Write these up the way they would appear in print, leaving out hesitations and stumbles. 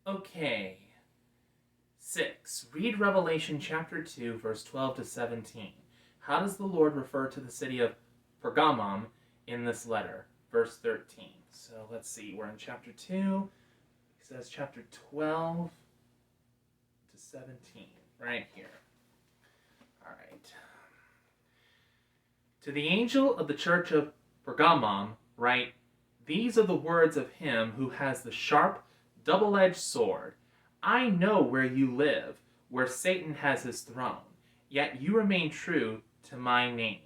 Okay. 6. Read Revelation chapter 2, verse 12 to 17. How does the Lord refer to the city of Pergamum in this letter? Verse 13. So let's see. We're in chapter 2. He says chapter 12 to 17. Right here. All right. To the angel of the church of Pergamum, write, "These are the words of him who has the sharp, double-edged sword. I know where you live, where Satan has his throne, yet you remain true to my name.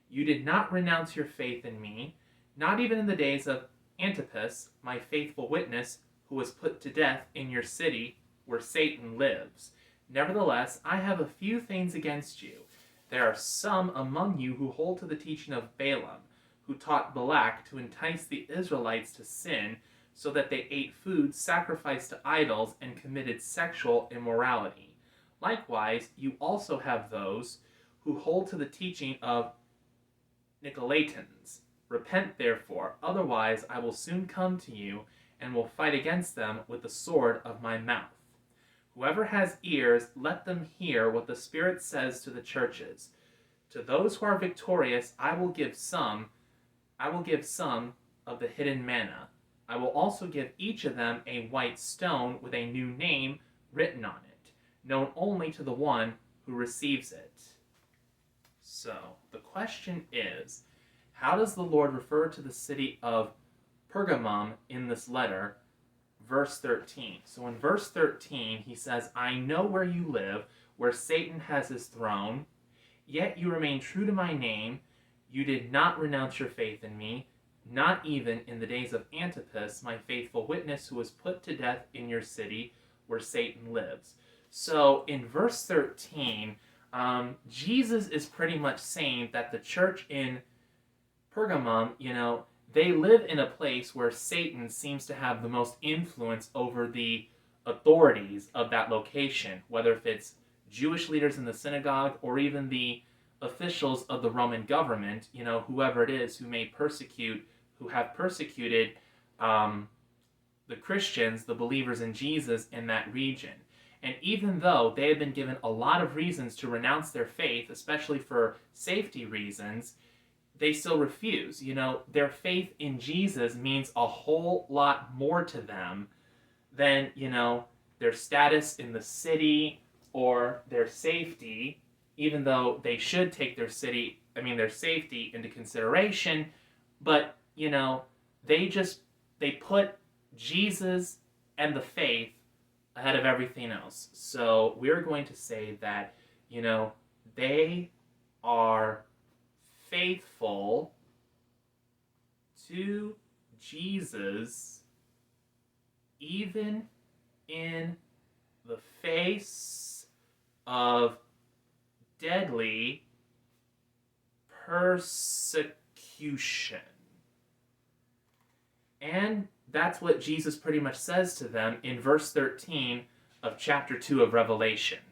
You did not renounce your faith in me, not even in the days of Antipas, my faithful witness, who was put to death in your city where Satan lives. Nevertheless, I have a few things against you. There are some among you who hold to the teaching of Balaam, who taught Balak to entice the Israelites to sin, so that they ate food sacrificed to idols and committed sexual immorality. Likewise, you also have those who hold to the teaching of Nicolaitans. Repent, therefore, otherwise I will soon come to you and will fight against them with the sword of my mouth. Whoever has ears, let them hear what the Spirit says to the churches. To those who are victorious, I will give some of the hidden manna. I will also give each of them a white stone with a new name written on it, known only to the one who receives it." So, the question is, how does the Lord refer to the city of Pergamum in this letter? Verse 13. So in verse 13, he says, "I know where you live, where Satan has his throne, yet you remain true to my name. You did not renounce your faith in me, not even in the days of Antipas, my faithful witness, who was put to death in your city where Satan lives." So in verse 13, Jesus is pretty much saying that the church in Pergamum, they live in a place where Satan seems to have the most influence over the authorities of that location, whether if it's Jewish leaders in the synagogue or even the officials of the Roman government, whoever it is who have persecuted the Christians, the believers in Jesus in that region. And even though they had been given a lot of reasons to renounce their faith, especially for safety reasons, they still refuse. Their faith in Jesus means a whole lot more to them than, their status in the city or their safety, even though they should take their safety into consideration. But, they put Jesus and the faith ahead of everything else. So we're going to say that, they are faithful to Jesus even in the face of deadly persecution. And that's what Jesus pretty much says to them in verse 13 of chapter 2 of Revelation.